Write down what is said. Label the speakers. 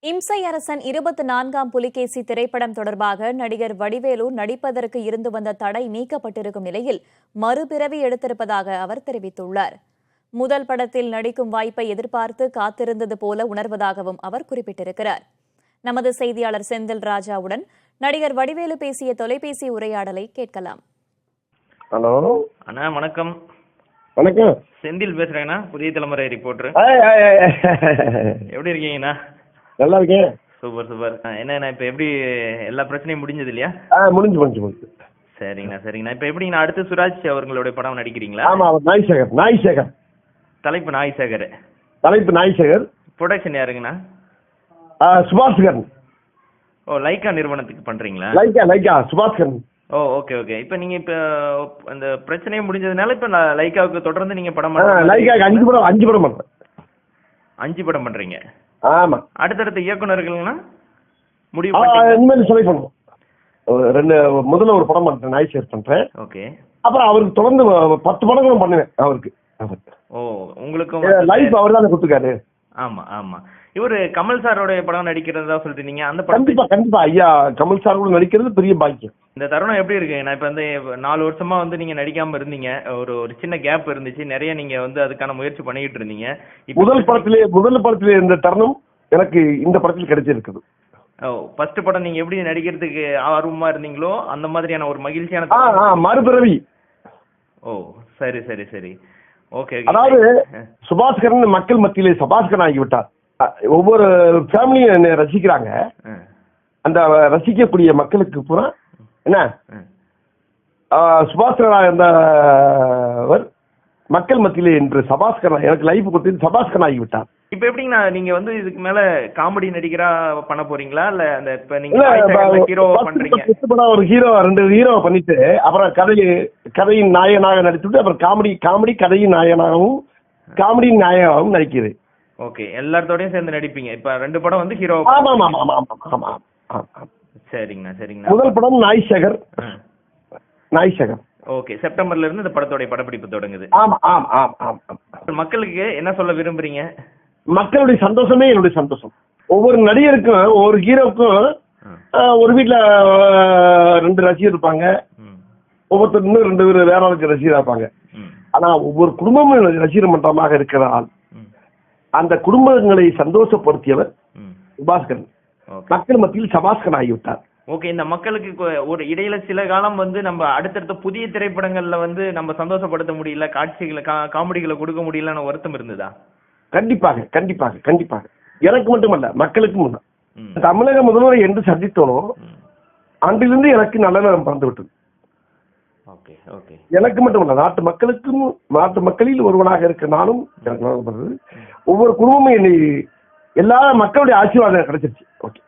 Speaker 1: இம்சை அரசன் 24ஆம் புலிகேசி திரைப்படம் தொடர்பாக நடிகர் வடிவேலு நடிப்பதற்கு இருந்து வந்த தடை நீக்கப்பட்டிருக்கும் நிலையில் மறுபிறவி எடுத்திருப்பதாக அவர் தெரிவித்துள்ளார். முதல் படத்தில் நடிக்கும் வாய்ப்பை எதிர்பார்த்து காத்திருந்தது போல உணர்வதாகவும் அவர் குறிப்பிட்டிருக்கிறார். நமது செய்தியாளர் செந்தில் ராஜாவுடன் நடிகர் வடிவேலு பேசிய தொலைபேசி உரையாடலை கேட்கலாம்.
Speaker 2: ஹலோ
Speaker 3: அண்ணா, வணக்கம்.
Speaker 2: வணக்கம்.
Speaker 3: செந்தில் பேசுறேங்கண்ணா, புதிய தலைமுறை ரிப்போர்ட்டர். எப்படி இருக்கீங்கண்ணா?
Speaker 2: நல்லா இருக்கேன்.
Speaker 3: Super super. என்னண்ணா, இப்போ எப்படி எல்லா பிரச்சனையும் முடிஞ்சது இல்லையா?
Speaker 2: முடிஞ்சு.
Speaker 3: சரிங்கண்ணா. இப்போ எப்படிங்கண்ணா, அடுத்து சுராஜ் அவர்களுடைய படம் நடிக்கிறீங்களா?
Speaker 2: ஆமா, நாய்சேகர்.
Speaker 3: தலைப்பு நாய்சேகர்.
Speaker 2: ப்ரொடக்ஷன்
Speaker 3: யாருங்கண்ணா?
Speaker 2: சுபாஸ்கரன்.
Speaker 3: ஓ, லைக்கா நிறுவனத்துக்கு பண்றீங்களா?
Speaker 2: லைக்கா சுபாஸ்கரன்.
Speaker 3: ஓ, ஓகே. இப்போ நீங்க இப்போ அந்த பிரச்சனையே முடிஞ்சதுனால இப்போ லைக்காவுக்கு தொடர்ந்து நீங்க படம்
Speaker 2: லைக்காக்கு 5 படம் பண்றேன்.
Speaker 3: 5 படம் பண்றீங்க?
Speaker 2: ஆமா.
Speaker 3: அடுத்தடுத்த இயக்குனர்கள்னா முடிவு
Speaker 2: இனிமேல் செலக்ட் பண்ணுவோம். முதல்ல ஒரு படம் பண்றேன், நாய்சேகர் பண்றேன்.
Speaker 3: ஓகே.
Speaker 2: அப்புறம் அவருக்கு தொடர்ந்து 10 படங்களும் பண்ணுவேன் அவருக்கு.
Speaker 3: ஓ, உங்களுக்கு
Speaker 2: லைஃப் அவர் தான் கொடுத்துருக்காரு.
Speaker 3: ஆமா. இவரு கமல் சாரோட படம் நடிக்கிறதா சொல்லிட்டு அந்த படம்
Speaker 2: கண்டிப்பா ஐயா, கமல் சார் கூட நடிக்கிறது பெரிய பாக்கியம்.
Speaker 3: இந்த தருணம் எப்படி இருக்கு? நான் இப்ப 4 வருஷமா நீங்க நடிக்காம இருந்தீங்க. ஒரு சின்ன கேப் இருந்துச்சு. நிறைய நீங்க அதுக்கான முயற்சி பண்ணிக்கிட்டு இருந்தீங்க. முதல்
Speaker 2: படத்திலே இந்த தருணம் எனக்கு இந்த படத்தில் கிடைச்சிருக்குது.
Speaker 3: ஓ, ஃபர்ஸ்ட் படம் நீங்க எப்படி நடிக்கிறதுக்கு ஆர்வமா இருந்தீங்களோ அந்த மாதிரியான ஒரு மகிழ்ச்சியான
Speaker 2: மறுபிறவி.
Speaker 3: ஓ, சரி. ஓகே.
Speaker 2: அதாவது சுபாஸ்கரன் மக்கள் மத்தியிலே சபாஸ்கரன் ஆகிவிட்டார். ஒவ்வொரு ஃபேமிலியும் என்ன ரசிக்கிறாங்க. அந்த ரசிக்கக்கூடிய மக்களுக்கு பூரா என்ன சுபாஸ்கரன் இருந்தவர் மக்கள் மத்தியிலே என்று சபாஸ்கரன் எனக்கு லைஃப் கொடுத்து சபாஸ்கரன் ஆகிவிட்டார்.
Speaker 3: இப்ப எப்படிங்கண்ணா, நீங்க இதுக்கு மேல காமெடி நடிகரா பண்ண போறீங்களா? இல்ல அந்த இப்ப நீங்க ஹீரோ பண்றீங்க,
Speaker 2: ஒரு ஹீரோ 2 ஹீரோ பண்ணிட்டு அப்புறம் கதையின் நாயகனாக நடிச்சுட்டு அப்புறம் காமெடி கதையின் நாயகனாகவும் காமெடியின் நாயகனாகவும் நடிக்கிறது.
Speaker 3: ஓகே, எல்லாத்தோடயும் சேர்ந்து நடிப்பீங்க. இப்ப 2 படம் ஹீரோ.
Speaker 2: ஆமா.
Speaker 3: சரிங்கண்ணா.
Speaker 2: முதல் படம் நாய்சேகர்.
Speaker 3: ஓகே, செப்டம்பர்ல இருந்து இந்த படத்தோட படப்பிடிப்பு தொடங்குது.
Speaker 2: ஆமா.
Speaker 3: மக்களுக்கு என்ன சொல்ல விரும்புறீங்க?
Speaker 2: மக்களுடைய சந்தோஷமே என்னுடைய சந்தோஷம். ஒவ்வொரு நடிகருக்கும் ஒவ்வொரு ஹீரோக்கும் ஒரு வீட்டுல 2 ரசிகர் இருப்பாங்க. ஒவ்வொருத்தர் இன்னும் 2 பேர் வேற ஆளுக்கு ரசிகர் இருப்பாங்க. ஆனா ஒவ்வொரு குடும்பமும் ரசிகர் மன்றமாக இருக்கிறால் அந்த குடும்பங்களை சந்தோஷப்படுத்தியவர் சுபாஸ்கரன். மக்கள் மத்தியில் சபாஸ்கரன் ஆகிவிட்டார்.
Speaker 3: ஓகே, இந்த மக்களுக்கு ஒரு இடையில சில காலம் நம்ம அடுத்தடுத்த புதிய திரைப்படங்கள்ல நம்ம சந்தோஷப்படுத்த முடியல, காட்சிகளை காமெடிகளை கொடுக்க முடியலன்னு வருத்தம் இருந்ததா?
Speaker 2: கண்டிப்பாக. எனக்கு மட்டுமல்ல, மக்களுக்கும். தமிழக முதல்வரை என்று சந்தித்தோனோ அன்றிலிருந்து எனக்கு நல்ல நேரம் பிறந்து விட்டது. எனக்கு மட்டுமல்ல, நாட்டு மக்களில் ஒருவனாக இருக்க நானும் எனக்கு ஒவ்வொரு குடும்பமும் என்னை எல்லா மக்களுடைய ஆசீர்வாதம் கிடைச்சிருச்சு. ஓகே.